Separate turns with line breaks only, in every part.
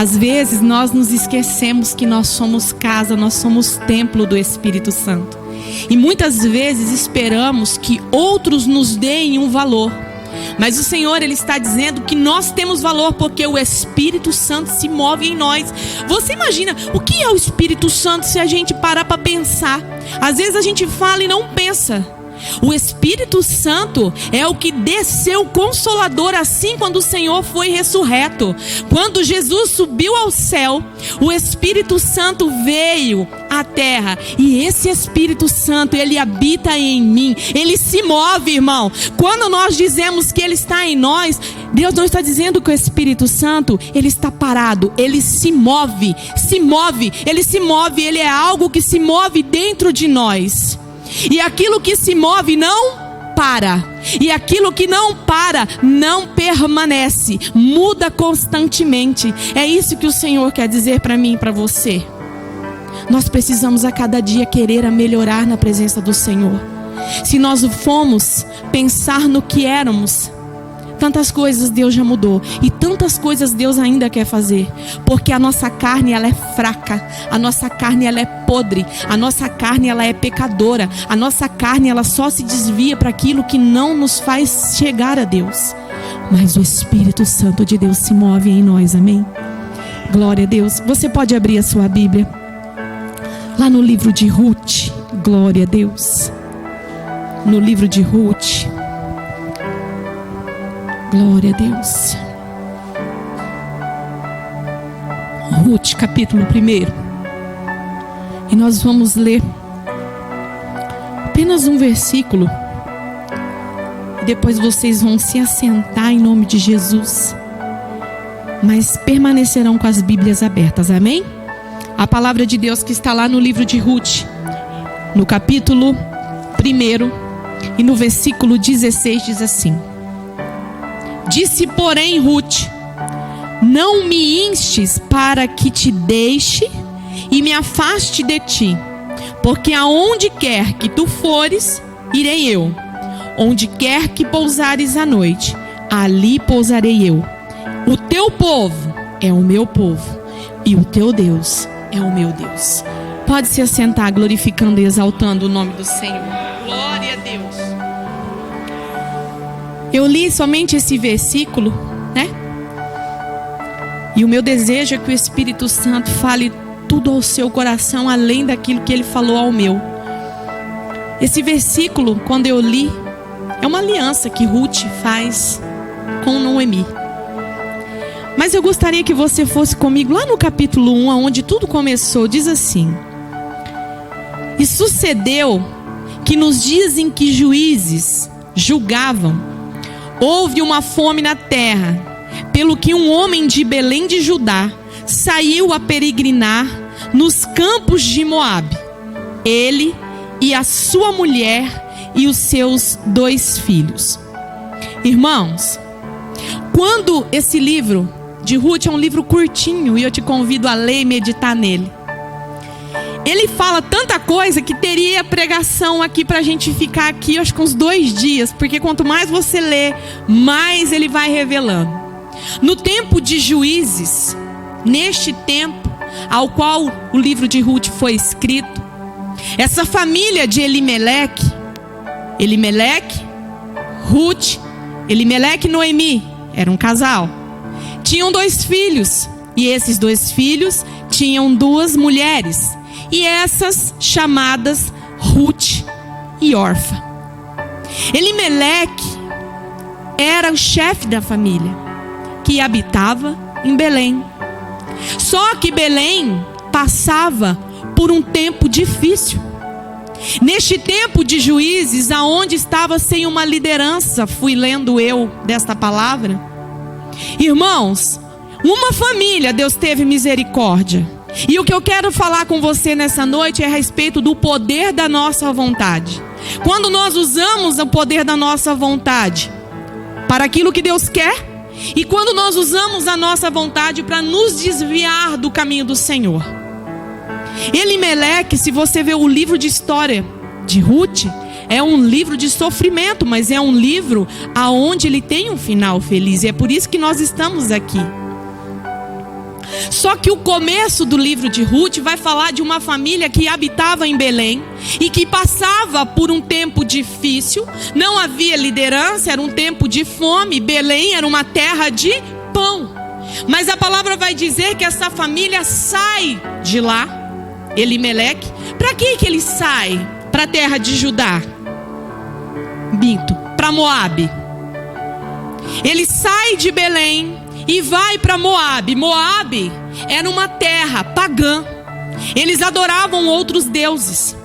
Às vezes nós nos esquecemos que nós somos casa, nós somos templo do Espírito Santo. E muitas vezes esperamos que outros nos deem um valor. Mas o Senhor, Ele está dizendo que nós temos valor porque o Espírito Santo se move em nós. Você imagina, o que é o Espírito Santo se a gente parar para pensar? Às vezes a gente fala e não pensa. O Espírito Santo é o que desceu consolador assim quando o Senhor foi ressurreto. Quando Jesus subiu ao céu, o Espírito Santo veio à terra. E esse Espírito Santo, ele habita em mim. Ele se move, irmão. Quando nós dizemos que ele está em nós, Deus não está dizendo que o Espírito Santo, ele está parado. Ele se move, ele é algo que se move dentro de nós. E aquilo que se move não para. E aquilo que não para não permanece. Muda constantemente. É isso que o Senhor quer dizer para mim e para você. Nós precisamos a cada dia querer melhorar na presença do Senhor. Se nós formos pensar no que éramos, tantas coisas Deus já mudou. E tantas coisas Deus ainda quer fazer. Porque a nossa carne, ela é fraca. A nossa carne, ela é podre. A nossa carne, ela é pecadora. A nossa carne, ela só se desvia para aquilo que não nos faz chegar a Deus. Mas o Espírito Santo de Deus se move em nós, amém? Glória a Deus. Você pode abrir a sua Bíblia lá no livro de Ruth. Glória a Deus. No livro de Ruth. Glória a Deus. Ruth, capítulo 1. E nós vamos ler apenas um versículo. E depois vocês vão se assentar em nome de Jesus. Mas permanecerão com as Bíblias abertas, amém? A palavra de Deus que está lá no livro de Ruth, no capítulo 1 e no versículo 16 diz assim: Disse, porém, Ruth: Não me instes para que te deixe e me afaste de ti, porque aonde quer que tu fores, irei eu. Onde quer que pousares à noite, ali pousarei eu. O teu povo é o meu povo, e o teu Deus é o meu Deus. Pode se assentar, glorificando e exaltando o nome do Senhor. Glória a Deus. Eu li somente esse versículo, né? E o meu desejo é que o Espírito Santo fale tudo ao seu coração, além daquilo que ele falou ao meu. Esse versículo, quando eu li, é uma aliança que Ruth faz com Noemi. Mas eu gostaria que você fosse comigo lá no capítulo 1, onde tudo começou. Diz assim: E sucedeu que nos dias em que juízes julgavam, houve uma fome na terra, pelo que um homem de Belém de Judá saiu a peregrinar nos campos de Moabe, ele e a sua mulher e os seus 2 filhos. Irmãos, quando esse livro de Ruth é um livro curtinho, e eu te convido a ler e meditar nele, ele fala tanta coisa que teria pregação aqui pra gente ficar aqui, acho que uns 2 dias, porque quanto mais você lê, mais ele vai revelando. No tempo de Juízes, neste tempo ao qual o livro de Ruth foi escrito, essa família de Elimeleque, Ruth, Elimeleque e Noemi, era um casal. Tinham 2 filhos, e esses 2 filhos tinham 2 mulheres, e essas chamadas Ruth e Orfa. Elimeleque era o chefe da família, que habitava em Belém. Só que Belém passava por um tempo difícil. Neste tempo de juízes, aonde estava sem uma liderança, fui lendo eu desta palavra. Irmãos, uma família Deus teve misericórdia. E o que eu quero falar com você nessa noite é a respeito do poder da nossa vontade. Quando nós usamos o poder da nossa vontade para aquilo que Deus quer, e quando nós usamos a nossa vontade para nos desviar do caminho do Senhor. Elimeleque, se você ver o livro de história de Ruth, é um livro de sofrimento, mas é um livro aonde ele tem um final feliz, e é por isso que nós estamos aqui. Só que o começo do livro de Ruth vai falar de uma família que habitava em Belém e que passava por um tempo difícil. Não havia liderança, era um tempo de fome. Belém era uma terra de pão. Mas a palavra vai dizer que essa família sai de lá, Elimeleque. Para que ele sai? Para a terra de Judá. Para Moabe. Ele sai de Belém e vai para Moabe. Moabe era uma terra pagã. Eles adoravam outros deuses.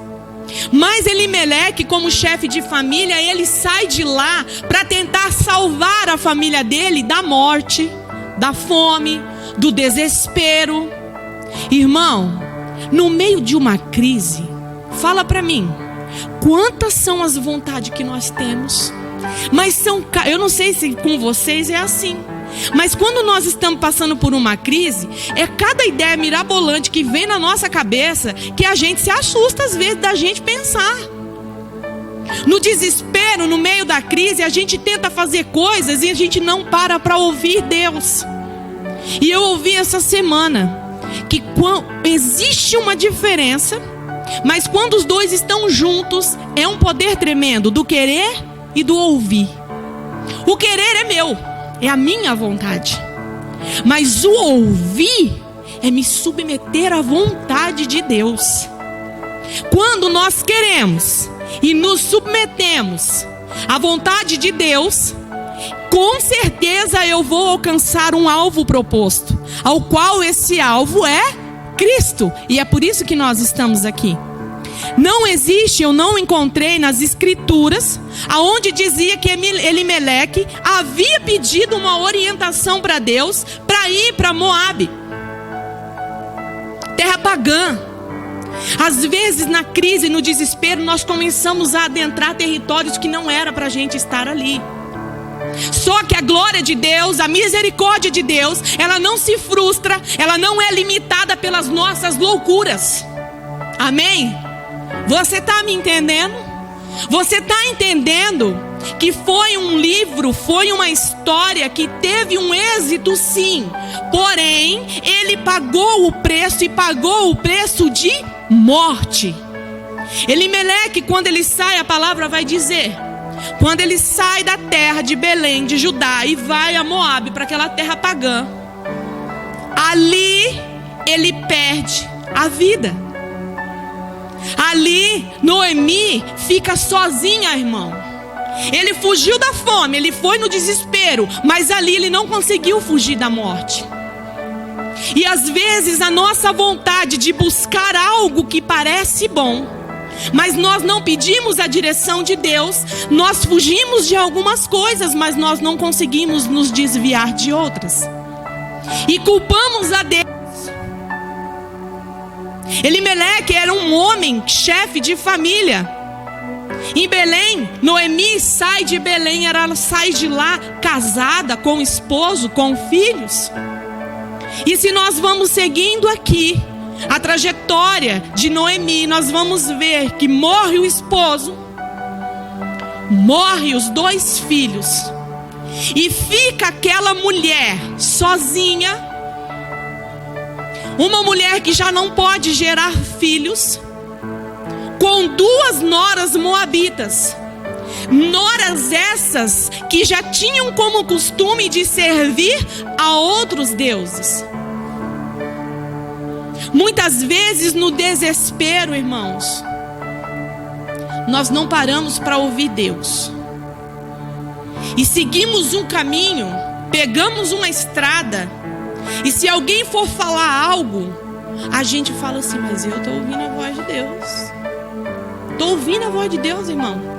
Mas Elimeleque, como chefe de família, ele sai de lá para tentar salvar a família dele da morte, da fome, do desespero. Irmão, no meio de uma crise, fala para mim, quantas são as vontades que nós temos? Mas eu não sei se com vocês é assim, mas quando nós estamos passando por uma crise, é cada ideia mirabolante que vem na nossa cabeça que a gente se assusta às vezes da gente pensar. No desespero, no meio da crise, a gente tenta fazer coisas e a gente não para ouvir Deus. E eu ouvi essa semana que existe uma diferença, mas quando os dois estão juntos, é um poder tremendo do querer e do ouvir. O querer é meu, é a minha vontade. Mas o ouvir é me submeter à vontade de Deus. Quando nós queremos e nos submetemos à vontade de Deus, com certeza eu vou alcançar um alvo proposto, ao qual esse alvo é Cristo. E é por isso que nós estamos aqui. Não existe, eu não encontrei nas escrituras aonde dizia que Elimeleque havia pedido uma orientação para Deus para ir para Moabe, terra pagã. Às vezes na crise, no desespero, nós começamos a adentrar territórios que não era para a gente estar ali. Só que a glória de Deus, a misericórdia de Deus, ela não se frustra, ela não é limitada pelas nossas loucuras. Amém? Você está me entendendo? Você está entendendo que foi um livro, foi uma história que teve um êxito, sim. Porém, ele pagou o preço, e pagou o preço de morte. Elimeleque, quando ele sai, a palavra vai dizer, quando ele sai da terra de Belém, de Judá, e vai a Moabe, para aquela terra pagã, ali ele perde a vida. Ali Noemi fica sozinha, irmão. Ele fugiu da fome, ele foi no desespero, mas ali ele não conseguiu fugir da morte. E às vezes a nossa vontade de buscar algo que parece bom, mas nós não pedimos a direção de Deus, nós fugimos de algumas coisas, mas nós não conseguimos nos desviar de outras. E culpamos a Deus. Elimeleque era um homem, chefe de família. Em Belém, Noemi sai de Belém, ela sai de lá casada, com esposo, com filhos. E se nós vamos seguindo aqui a trajetória de Noemi, nós vamos ver que morre o esposo, morre os 2 filhos, e fica aquela mulher sozinha, uma mulher que já não pode gerar filhos, com 2 noras moabitas. Noras essas que já tinham como costume de servir a outros deuses. Muitas vezes no desespero, irmãos, nós não paramos para ouvir Deus. E seguimos um caminho, pegamos uma estrada, e se alguém for falar algo, a gente fala assim, mas eu estou ouvindo a voz de Deus. Estou ouvindo a voz de Deus, irmão.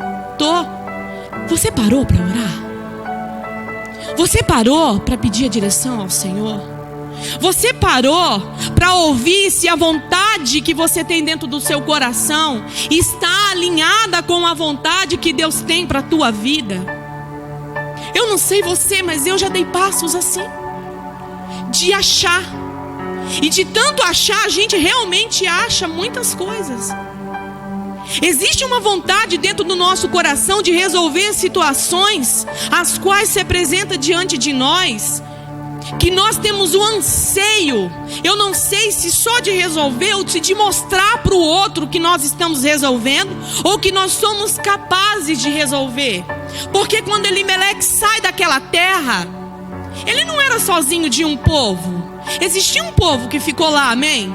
Você parou para orar? Você parou para pedir a direção ao Senhor? Você parou para ouvir se a vontade que você tem dentro do seu coração está alinhada com a vontade que Deus tem para a tua vida? Eu não sei você, mas eu já dei passos assim, de achar. E de tanto achar, a gente realmente acha muitas coisas. Existe uma vontade dentro do nosso coração de resolver situações as quais se apresentam diante de nós. que nós temos o anseio, eu não sei se só de resolver ou se de mostrar para o outro que nós estamos resolvendo, ou que nós somos capazes de resolver. Porque quando Elimeleque sai daquela terra, ele não era sozinho de um povo. Existia um povo que ficou lá, amém?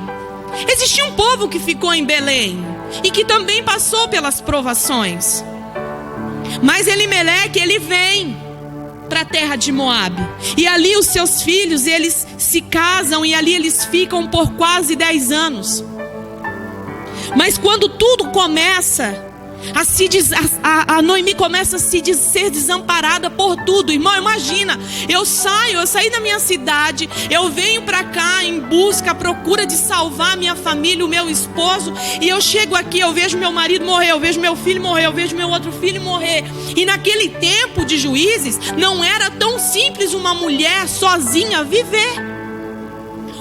Existia um povo que ficou em Belém e que também passou pelas provações. Mas Elimeleque, ele vem para a terra de Moabe. E ali os seus filhos, eles se casam e ali eles ficam por quase 10 anos. Mas quando tudo começa a Noemi começa a ser desamparada por tudo. Irmão, imagina, eu saí da minha cidade, eu venho para cá em busca, à procura de salvar a minha família, o meu esposo, e eu chego aqui, eu vejo meu marido morrer, eu vejo meu filho morrer, eu vejo meu outro filho morrer. E naquele tempo de Juízes, não era tão simples uma mulher sozinha viver.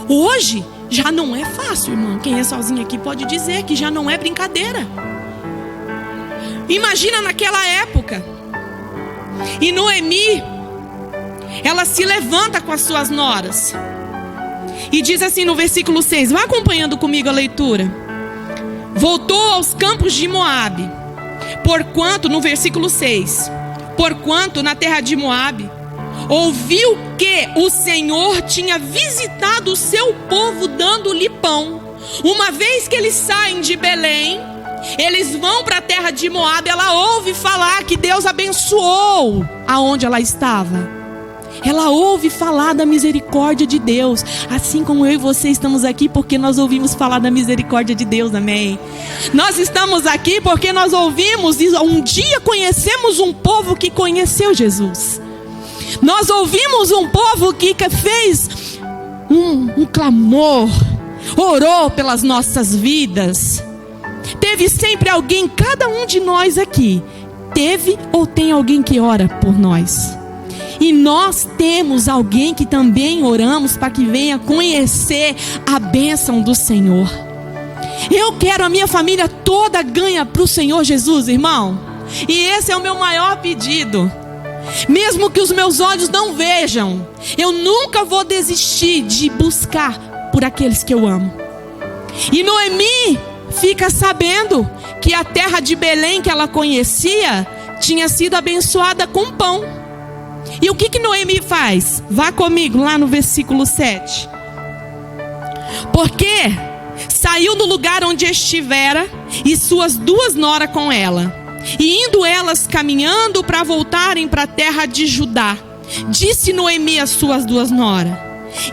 Hoje já não é fácil, irmão. Quem é sozinho aqui pode dizer que já não é brincadeira. Imagina naquela época. E Noemi, ela se levanta com as suas noras e diz assim no versículo 6, vai acompanhando comigo a leitura. Voltou aos campos de Moabe, porquanto, no versículo 6, porquanto na terra de Moabe ouviu que o Senhor tinha visitado o seu povo dando-lhe pão. Uma vez que eles saem de Belém, eles vão para a terra de Moabe, ela ouve falar que Deus abençoou aonde ela estava. Ela ouve falar da misericórdia de Deus, assim como eu e você estamos aqui porque nós ouvimos falar da misericórdia de Deus, amém? Nós estamos aqui porque nós ouvimos e um dia conhecemos um povo que conheceu Jesus. Nós ouvimos um povo que fez um clamor, orou pelas nossas vidas. Teve sempre alguém, cada um de nós aqui teve ou tem alguém que ora por nós. E nós temos alguém que também oramos para que venha conhecer a bênção do Senhor. Eu quero a minha família toda ganha para o Senhor Jesus, irmão. E esse é o meu maior pedido. Mesmo que os meus olhos não vejam, eu nunca vou desistir de buscar por aqueles que eu amo. E Noemi fica sabendo que a terra de Belém que ela conhecia tinha sido abençoada com pão. E o que Noemi faz? Vá comigo lá no versículo 7. Porque saiu do lugar onde estivera e suas 2 noras com ela. E indo elas caminhando para voltarem para a terra de Judá, disse Noemi às suas 2 noras: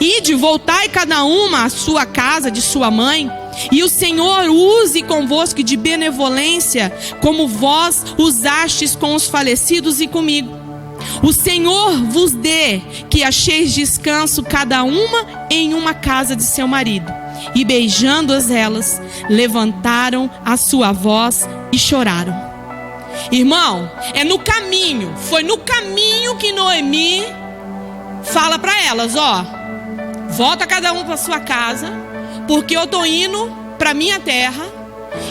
ide, voltai cada uma à sua casa de sua mãe, e o Senhor use convosco de benevolência, como vós usastes com os falecidos e comigo. O Senhor vos dê que acheis descanso cada uma em uma casa de seu marido. E beijando-as elas, levantaram a sua voz e choraram. Irmão, foi no caminho que Noemi fala para elas, ó, volta cada um para sua casa, porque eu tô indo para minha terra,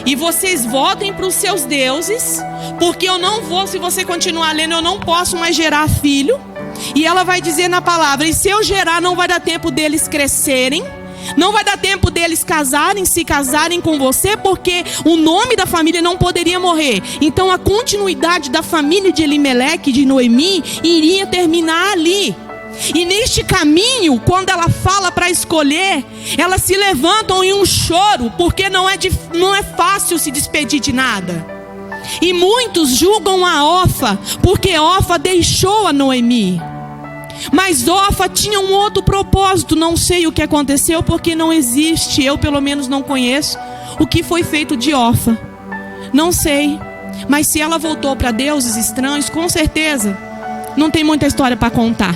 e vocês voltem para os seus deuses, porque eu não vou, se você continuar lendo, eu não posso mais gerar filho. E ela vai dizer na palavra, e se eu gerar, não vai dar tempo deles crescerem, não vai dar tempo deles se casarem com você, porque o nome da família não poderia morrer. Então a continuidade da família de Elimeleque, de Noemi, iria terminar ali. E neste caminho, quando ela fala para escolher, elas se levantam em um choro, porque não é fácil se despedir de nada. E muitos julgam a Orfa, porque Orfa deixou a Noemi. Mas Orfa tinha um outro propósito. Não sei o que aconteceu, porque não existe, eu pelo menos não conheço o que foi feito de Orfa. Não sei. Mas se ela voltou para deuses estranhos, com certeza não tem muita história para contar.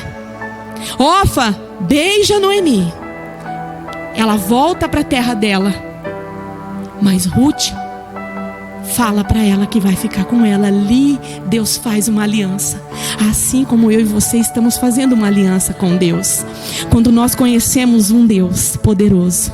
Orfa beija Noemi, ela volta para a terra dela. Mas Ruth fala para ela que vai ficar com ela. Ali Deus faz uma aliança. Assim como eu e você estamos fazendo uma aliança com Deus. Quando nós conhecemos um Deus poderoso,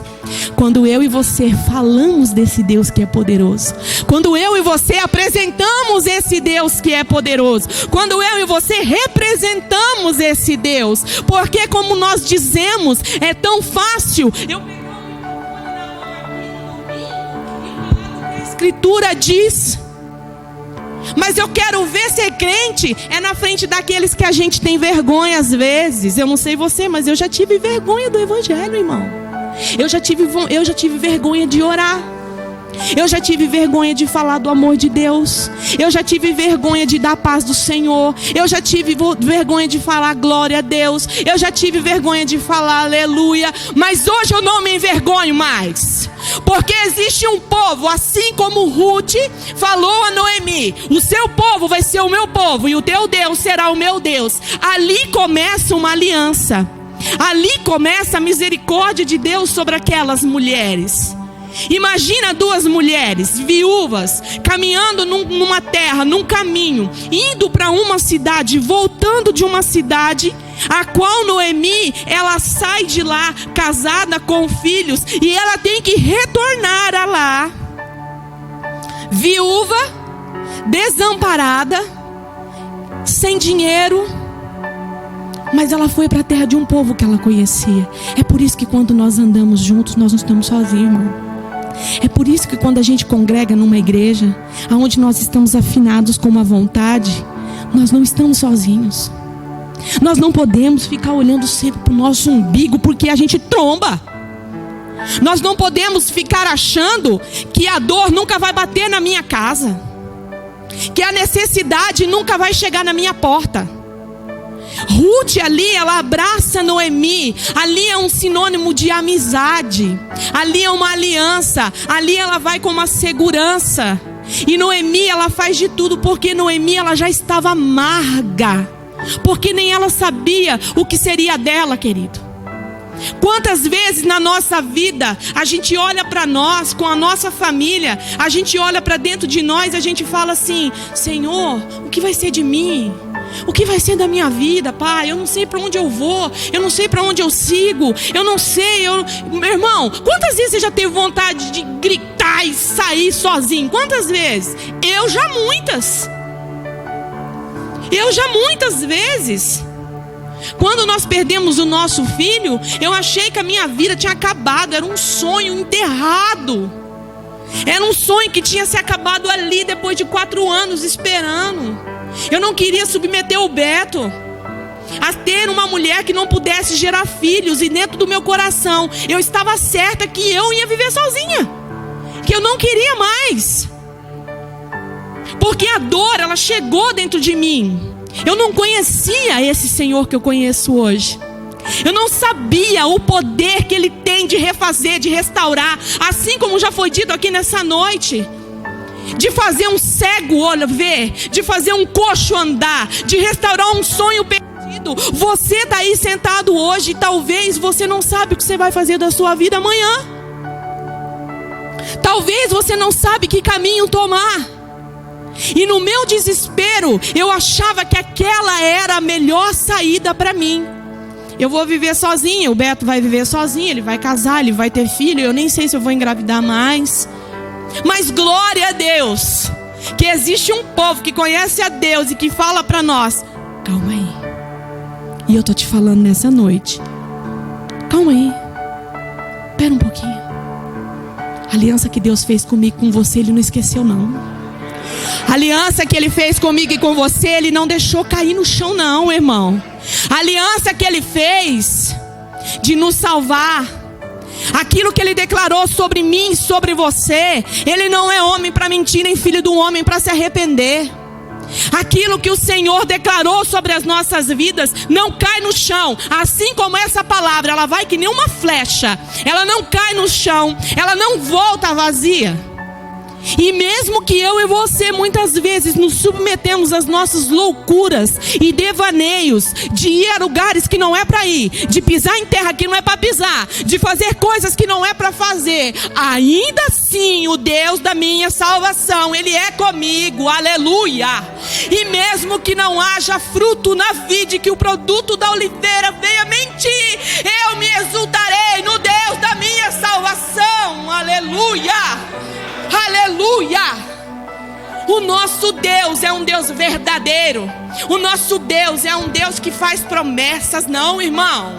quando eu e você falamos desse Deus que é poderoso, quando eu e você apresentamos esse Deus que é poderoso, quando eu e você representamos esse Deus, porque como nós dizemos, é tão fácil eu pegar o microfone na mão aqui e falar o que a Escritura diz. Mas eu quero ver ser crente é na frente daqueles que a gente tem vergonha às vezes. Eu não sei você, mas eu já tive vergonha do Evangelho, irmão. Eu já tive vergonha de orar. Eu já tive vergonha de falar do amor de Deus. Eu já tive vergonha de dar a paz do Senhor. Eu já tive vergonha de falar glória a Deus. Eu já tive vergonha de falar aleluia. Mas hoje eu não me envergonho mais. Porque existe um povo, assim como Ruth falou a Noemi: o seu povo vai ser o meu povo e o teu Deus será o meu Deus. Ali começa uma aliança. Ali começa a misericórdia de Deus sobre aquelas mulheres. Imagina duas mulheres viúvas caminhando numa terra, num caminho, indo para uma cidade, voltando de uma cidade, a qual Noemi, ela sai de lá casada com filhos e ela tem que retornar a lá, viúva, desamparada, sem dinheiro. Mas ela foi para a terra de um povo que ela conhecia. É por isso que quando nós andamos juntos, nós não estamos sozinhos, irmão. É por isso que quando a gente congrega numa igreja, onde nós estamos afinados com uma vontade, nós não estamos sozinhos. Nós não podemos ficar olhando sempre para o nosso umbigo, porque a gente tromba. Nós não podemos ficar achando que a dor nunca vai bater na minha casa, que a necessidade nunca vai chegar na minha porta. Ruth ali, ela abraça Noemi. Ali é um sinônimo de amizade. Ali é uma aliança. Ali ela vai com uma segurança. E Noemi, ela faz de tudo, porque Noemi, ela já estava amarga, porque nem ela sabia o que seria dela, querido. Quantas vezes na nossa vida a gente olha para nós, com a nossa família, a gente olha para dentro de nós, a gente fala assim: Senhor, o que vai ser de mim? O que vai ser da minha vida, Pai? Eu não sei para onde eu vou. Eu não sei para onde eu sigo. Eu não sei. Meu irmão, quantas vezes você já teve vontade de gritar e sair sozinho? Quantas vezes? Eu já muitas vezes. Quando nós perdemos o nosso filho, eu achei que a minha vida tinha acabado. Era um sonho enterrado. Era um sonho que tinha se acabado ali, depois de 4 anos esperando. Eu não queria submeter o Beto a ter uma mulher que não pudesse gerar filhos. E dentro do meu coração eu estava certa que eu ia viver sozinha, que eu não queria mais, porque a dor, ela chegou dentro de mim. Eu não conhecia esse Senhor que eu conheço hoje. Eu não sabia o poder que Ele tem de refazer, de restaurar, assim como já foi dito aqui nessa noite, de fazer um cego ver, de fazer um coxo andar, de restaurar um sonho perdido. Você está aí sentado hoje e talvez você não sabe o que você vai fazer da sua vida amanhã. Talvez você não sabe que caminho tomar. E no meu desespero, eu achava que aquela era a melhor saída para mim. Eu vou viver sozinha, o Beto vai viver sozinho, ele vai casar, ele vai ter filho, eu nem sei se eu vou engravidar mais. Mas glória a Deus, que existe um povo que conhece a Deus e que fala para nós: calma aí. E eu tô te falando nessa noite, calma aí, espera um pouquinho. A aliança que Deus fez comigo e com você, Ele não esqueceu não. A aliança que Ele fez comigo e com você, Ele não deixou cair no chão não, irmão. A aliança que Ele fez de nos salvar, aquilo que Ele declarou sobre mim e sobre você, Ele não é homem para mentir, nem filho de um homem para se arrepender. Aquilo que o Senhor declarou sobre as nossas vidas não cai no chão. Assim como essa palavra, ela vai que nem uma flecha. Ela não cai no chão, ela não volta vazia. E mesmo que eu e você muitas vezes nos submetemos às nossas loucuras e devaneios, de ir a lugares que não é para ir, de pisar em terra que não é para pisar, de fazer coisas que não é para fazer, ainda assim o Deus da minha salvação, Ele é comigo, aleluia. E mesmo que não haja fruto na vide, que o produto da oliveira venha mentir, eu me exultarei no Deus da minha salvação, aleluia. Aleluia! O nosso Deus é um Deus verdadeiro. O nosso Deus é um Deus que faz promessas, não, irmão.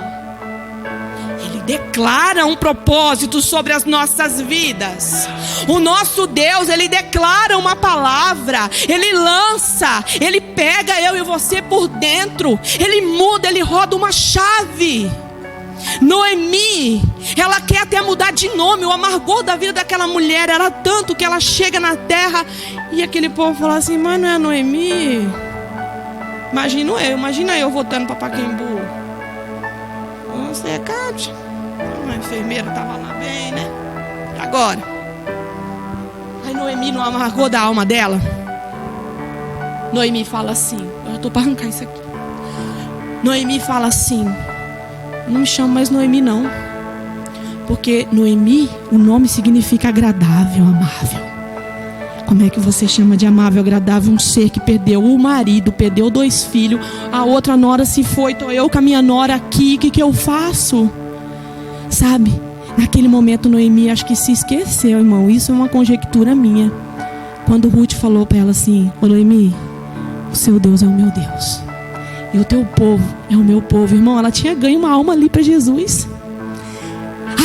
Ele declara um propósito sobre as nossas vidas. O nosso Deus, Ele declara uma palavra. Ele lança, Ele pega eu e você por dentro. Ele muda, Ele roda uma chave. Noemi, ela quer até mudar de nome. O amargor da vida daquela mulher era tanto que ela chega na terra e aquele povo fala assim: mas não é Noemi? Imagina eu voltando para Pacaembu. Você é Cátia? Uma enfermeira estava lá bem, né? E agora? Aí Noemi, no amargor da alma dela, Noemi fala assim: eu estou para arrancar isso aqui. Noemi fala assim: não me chama mais Noemi não, porque Noemi, o nome significa agradável, amável. Como é que você chama de amável, agradável um ser que perdeu o marido, perdeu 2 filhos, a outra nora se foi, estou eu com a minha nora aqui, o que eu faço? Sabe, naquele momento Noemi acho que se esqueceu, irmão, isso é uma conjectura minha. Quando Ruth falou para ela assim: ô Noemi, o seu Deus é o meu Deus e o teu povo é o meu povo. Irmão, ela tinha ganho uma alma ali para Jesus.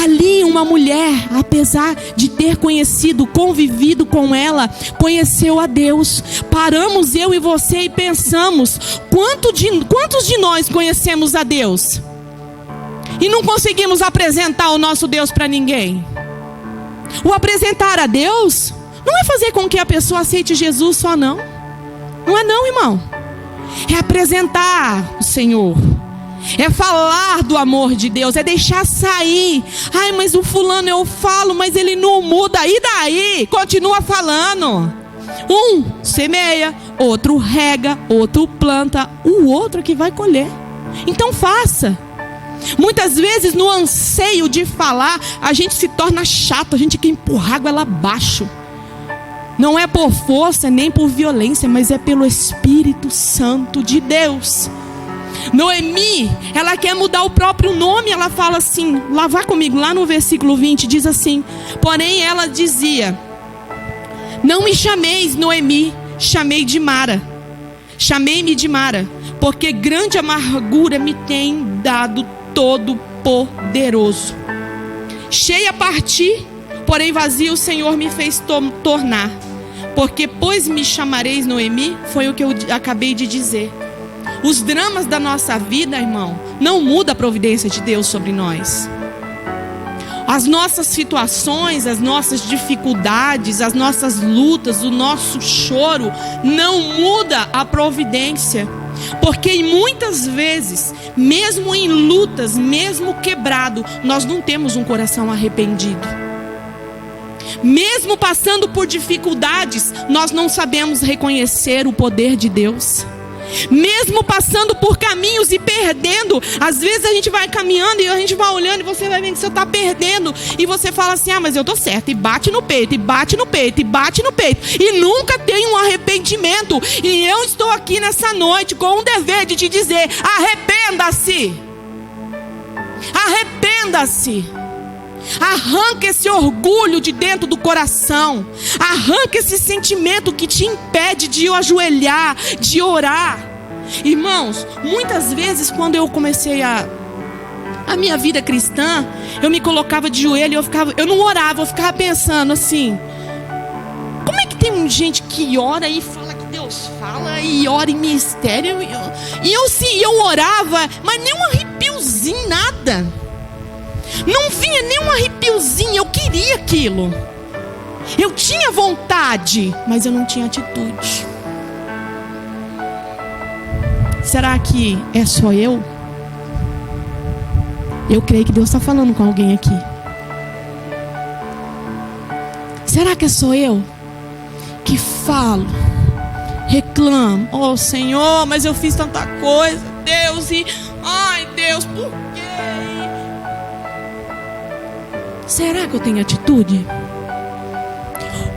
Ali uma mulher, apesar de ter conhecido, convivido com ela, conheceu a Deus. Paramos eu e você e pensamos: quantos de nós conhecemos a Deus? E não conseguimos apresentar o nosso Deus para ninguém. O apresentar a Deus não é fazer com que a pessoa aceite Jesus só, não. Não é não, irmão. É apresentar o Senhor. É falar do amor de Deus. É deixar sair. Ai, mas o fulano eu falo, mas ele não muda. E daí? Continua falando. Um semeia, outro rega, outro planta, o outro que vai colher. Então faça. Muitas vezes no anseio de falar, a gente se torna chato. A gente quer empurrar a água lá abaixo. Não é por força nem por violência, mas é pelo Espírito Santo de Deus. Noemi, ela quer mudar o próprio nome. Ela fala assim, lá vai comigo, lá no versículo 20, diz assim: porém ela dizia: não me chameis Noemi, chamei de Mara. Chamei-me de Mara, porque grande amargura me tem dado Todo-Poderoso. Cheia parti, porém vazio o Senhor me fez tornar. Porque pois me chamareis Noemi, foi o que eu acabei de dizer. Os dramas da nossa vida, irmão, não muda a providência de Deus sobre nós. As nossas situações, as nossas dificuldades, as nossas lutas, o nosso choro não muda a providência. Porque muitas vezes, mesmo em lutas, mesmo quebrado, nós não temos um coração arrependido. Mesmo passando por dificuldades, nós não sabemos reconhecer o poder de Deus. Mesmo passando por caminhos e perdendo, às vezes a gente vai caminhando e a gente vai olhando e você vai vendo que você está perdendo. E você fala assim: ah, mas eu estou certo. E bate no peito, e bate no peito, e bate no peito. E nunca tem um arrependimento. E eu estou aqui nessa noite com um dever de te dizer: arrependa-se. Arrependa-se. Arranca esse orgulho de dentro do coração. Arranca esse sentimento que te impede de ajoelhar, de orar. Irmãos, muitas vezes quando eu comecei a minha vida cristã, eu me colocava de joelho e eu não orava, eu ficava pensando assim: como é que tem gente que ora e fala que Deus fala e ora em mistério? E eu orava, mas nem um arrepiozinho, nada. Não vinha nem um arrepiozinho, eu queria aquilo. Eu tinha vontade, mas eu não tinha atitude. Será que é só eu? Eu creio que Deus está falando com alguém aqui. Será que é só eu? que falo, reclamo. Oh Senhor, mas eu fiz tanta coisa, Deus, e ai Deus, por quê? Será que eu tenho atitude?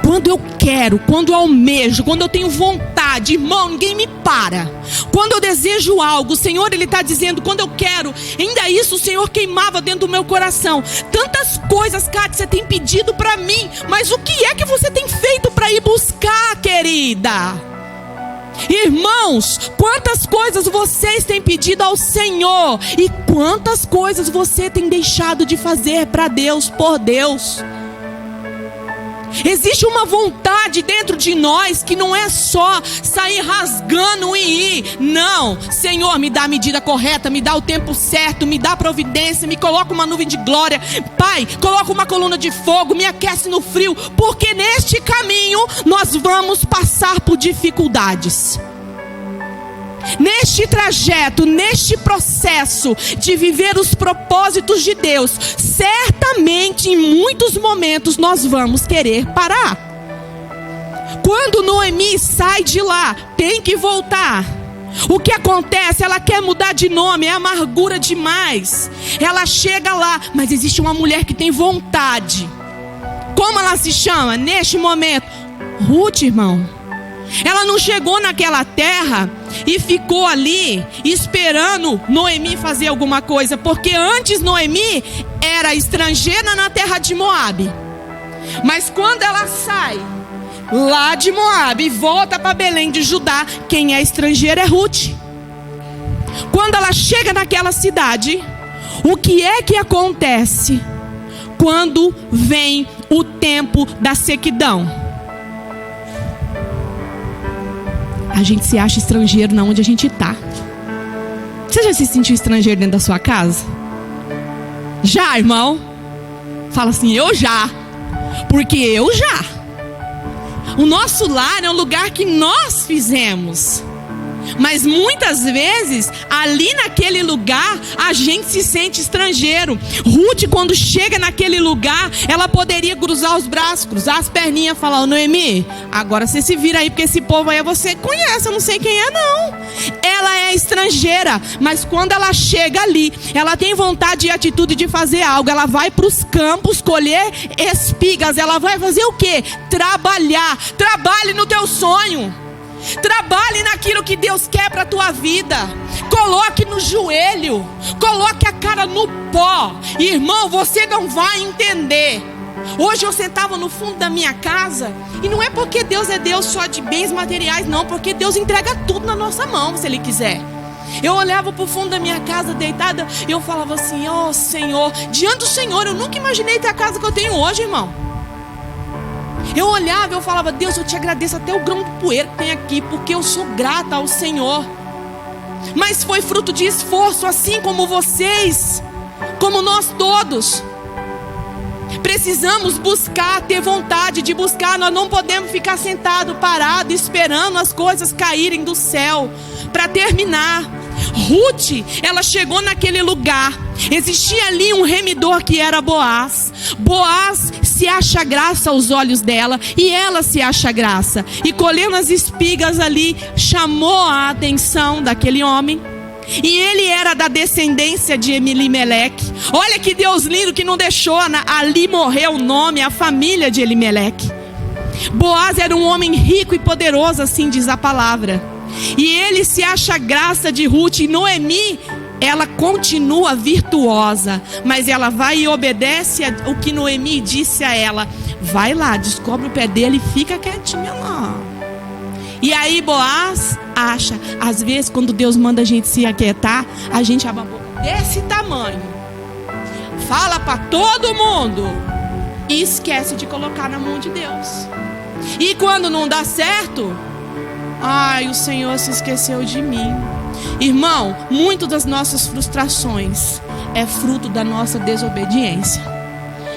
Quando eu quero, quando eu almejo, quando eu tenho vontade, irmão, ninguém me para. Quando eu desejo algo, o Senhor, Ele está dizendo, quando eu quero, ainda isso o Senhor queimava dentro do meu coração. Tantas coisas, Cátia, você tem pedido para mim, mas o que é que você tem feito para ir buscar, querida? Irmãos, quantas coisas vocês têm pedido ao Senhor e quantas coisas você tem deixado de fazer para Deus, por Deus. Existe uma vontade dentro de nós que não é só sair rasgando e ir. Não, Senhor, me dá a medida correta, me dá o tempo certo, me dá a providência, me coloca uma nuvem de glória. Pai, coloca uma coluna de fogo, me aquece no frio, porque neste caminho nós vamos passar por dificuldades. Neste trajeto, neste processo de viver os propósitos de Deus, certamente em muitos momentos nós vamos querer parar. Quando Noemi sai de lá, tem que voltar. O que acontece? Ela quer mudar de nome, é amargura demais. Ela chega lá, mas existe uma mulher que tem vontade. Como ela se chama? Neste momento, Ruth, irmão. Ela não chegou naquela terra e ficou ali esperando Noemi fazer alguma coisa, porque antes Noemi era estrangeira na terra de Moabe. Mas quando ela sai lá de Moabe e volta para Belém de Judá, quem é estrangeira é Ruth. Quando ela chega naquela cidade, o que é que acontece quando vem o tempo da sequidão? A gente se acha estrangeiro na onde a gente está. Você já se sentiu estrangeiro dentro da sua casa? Já, irmão? Fala assim, eu já. Porque eu já. O nosso lar é um lugar que nós fizemos. Mas muitas vezes, ali naquele lugar, a gente se sente estrangeiro. Ruth, quando chega naquele lugar, ela poderia cruzar os braços, cruzar as perninhas e falar, Noemi, agora você se vira aí, porque esse povo aí você conhece, eu não sei quem é não. Ela é estrangeira, mas quando ela chega ali, ela tem vontade e atitude de fazer algo. Ela vai para os campos colher espigas. Ela vai fazer o quê? Trabalhar. Trabalhe no teu sonho. Trabalhe naquilo que Deus quer para a tua vida. Coloque no joelho, coloque a cara no pó. Irmão, você não vai entender. Hoje eu sentava no fundo da minha casa, e não é porque Deus é Deus só de bens materiais, não, porque Deus entrega tudo na nossa mão, se Ele quiser. Eu olhava para o fundo da minha casa deitada, e eu falava assim, ó Senhor, diante do Senhor, eu nunca imaginei ter a casa que eu tenho hoje, irmão. Eu olhava e eu falava, Deus, eu te agradeço até o grão de poeira que tem aqui, porque eu sou grata ao Senhor. Mas foi fruto de esforço, assim como vocês, como nós todos. Precisamos buscar, ter vontade de buscar. Nós não podemos ficar sentado, parado, esperando as coisas caírem do céu. Para terminar, Ruth, ela chegou naquele lugar. Existia ali um remidor que era Boaz. Boaz se acha graça aos olhos dela, e ela se acha graça. E colhendo as espigas ali, chamou a atenção daquele homem. E ele era da descendência de Elimeleque. Olha que Deus lindo, que não deixou ali morrer o nome, a família de Elimeleque. Boaz era um homem rico e poderoso, assim diz a palavra. E ele se acha graça de Ruth. E Noemi, ela continua virtuosa, mas ela vai e obedece o que Noemi disse a ela. Vai lá, descobre o pé dele e fica quietinha lá. E aí Boaz acha, às vezes quando Deus manda a gente se aquietar, a gente abre a boca desse tamanho, fala para todo mundo e esquece de colocar na mão de Deus. E quando não dá certo, ai, o Senhor se esqueceu de mim. Irmão, muito das nossas frustrações é fruto da nossa desobediência.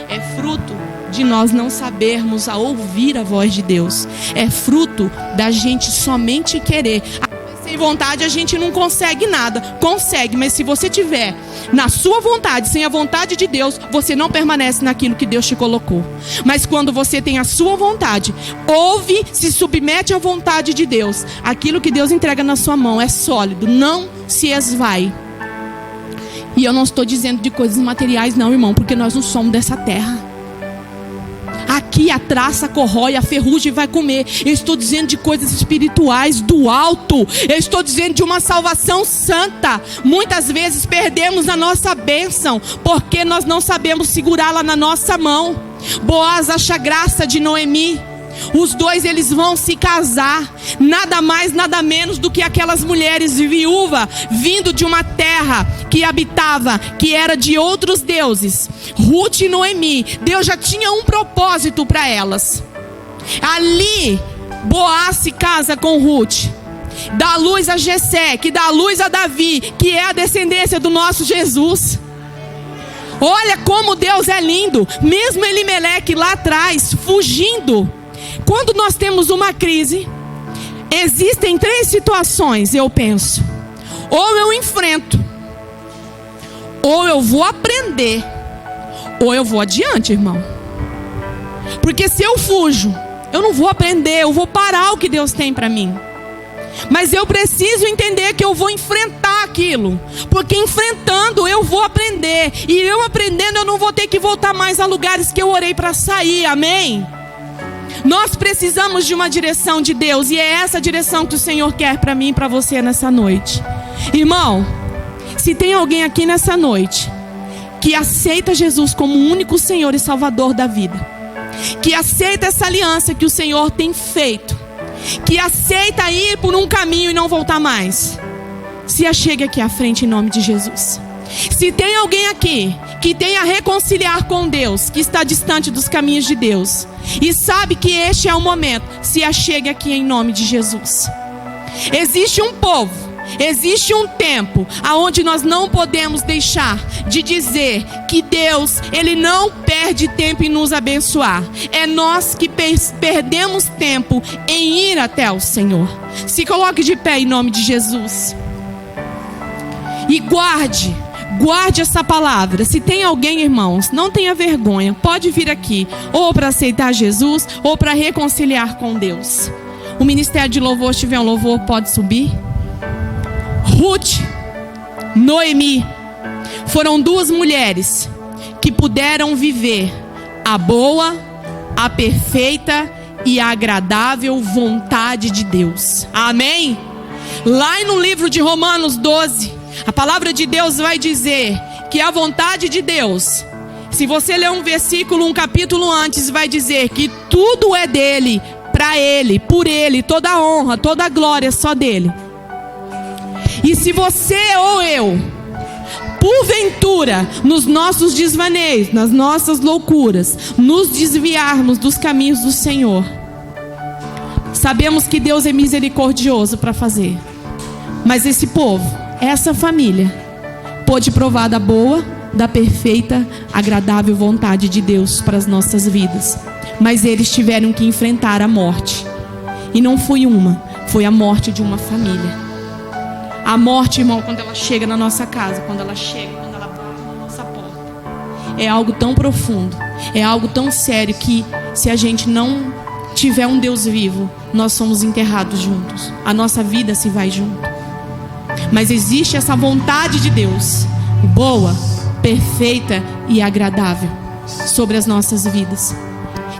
É fruto de nós não sabermos a ouvir a voz de Deus. É fruto da gente somente querer. Vai ser sem vontade a gente não consegue nada. Consegue, mas se você tiver na sua vontade, sem a vontade de Deus, você não permanece naquilo que Deus te colocou. Mas quando você tem a sua vontade, ouve, se submete à vontade de Deus, aquilo que Deus entrega na sua mão é sólido, não se esvai. E eu não estou dizendo de coisas materiais não, irmão, porque nós não somos dessa terra. Aqui a traça corrói, a ferrugem vai comer. Eu estou dizendo de coisas espirituais do alto. Eu estou dizendo de uma salvação santa. Muitas vezes perdemos a nossa bênção porque nós não sabemos segurá-la na nossa mão. Boaz acha graça de Noemi. Os dois eles vão se casar. Nada mais, nada menos do que aquelas mulheres viúvas vindo de uma terra que habitava, que era de outros deuses. Ruth e Noemi, Deus já tinha um propósito para elas. Ali Boaz se casa com Ruth, dá luz a Jessé, que dá luz a Davi, que é a descendência do nosso Jesus. Olha como Deus é lindo. Mesmo Elimeleque lá atrás fugindo. Quando nós temos uma crise, existem 3 situações, eu penso. Ou eu enfrento, ou eu vou aprender, ou eu vou adiante, irmão. Porque se eu fujo, eu não vou aprender, eu vou parar o que Deus tem para mim. Mas eu preciso entender que eu vou enfrentar aquilo, porque enfrentando eu vou aprender. E eu aprendendo eu não vou ter que voltar mais a lugares que eu orei para sair, amém? Nós precisamos de uma direção de Deus, e é essa direção que o Senhor quer para mim e para você nessa noite. Irmão, se tem alguém aqui nessa noite que aceita Jesus como o único Senhor e Salvador da vida, que aceita essa aliança que o Senhor tem feito, que aceita ir por um caminho e não voltar mais, se achegue aqui à frente em nome de Jesus. Se tem alguém aqui que tem a reconciliar com Deus, que está distante dos caminhos de Deus, e sabe que este é o momento, se achegue aqui em nome de Jesus. Existe um povo, existe um tempo aonde nós não podemos deixar de dizer que Deus, Ele não perde tempo em nos abençoar. É nós que perdemos tempo em ir até o Senhor. Se coloque de pé em nome de Jesus. E guarde essa palavra. Se tem alguém, irmãos, não tenha vergonha, pode vir aqui, ou para aceitar Jesus, ou para reconciliar com Deus. O ministério de louvor, se tiver um louvor, pode subir. Ruth, Noemi, foram 2 mulheres que puderam viver a boa, a perfeita e a agradável vontade de Deus. Amém? Lá no livro de Romanos 12, a palavra de Deus vai dizer que a vontade de Deus, se você ler um versículo, um capítulo antes, vai dizer que tudo é dele, para ele, por ele, toda a honra, toda a glória é só dele. E se você ou eu, porventura, nos nossos desvaneios, nas nossas loucuras, nos desviarmos dos caminhos do Senhor, sabemos que Deus é misericordioso para fazer. Mas esse povo, essa família, pôde provar da boa, da perfeita, agradável vontade de Deus para as nossas vidas. Mas eles tiveram que enfrentar a morte. E não foi uma, foi a morte de uma família. A morte, irmão, quando ela chega na nossa casa, quando ela bate na nossa porta, é algo tão profundo, é algo tão sério que se a gente não tiver um Deus vivo, nós somos enterrados juntos. A nossa vida se vai junto. Mas existe essa vontade de Deus, boa, perfeita e agradável, sobre as nossas vidas.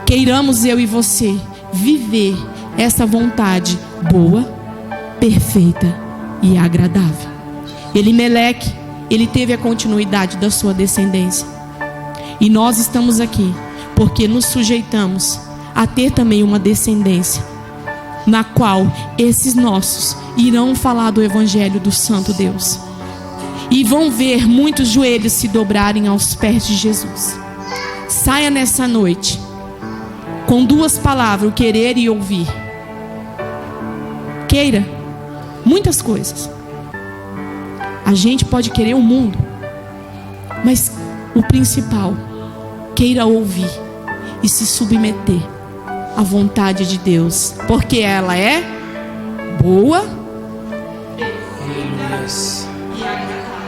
Queiramos eu e você viver essa vontade boa, perfeita e agradável. Elimeleque, ele teve a continuidade da sua descendência. E nós estamos aqui porque nos sujeitamos a ter também uma descendência, na qual esses nossos irão falar do Evangelho do Santo Deus. E vão ver muitos joelhos se dobrarem aos pés de Jesus. Saia nessa noite com 2 palavras, o querer e ouvir. Queira muitas coisas. A gente pode querer o mundo, mas o principal, queira ouvir e se submeter à vontade de Deus, porque ela é boa,
Yes.
e agradar.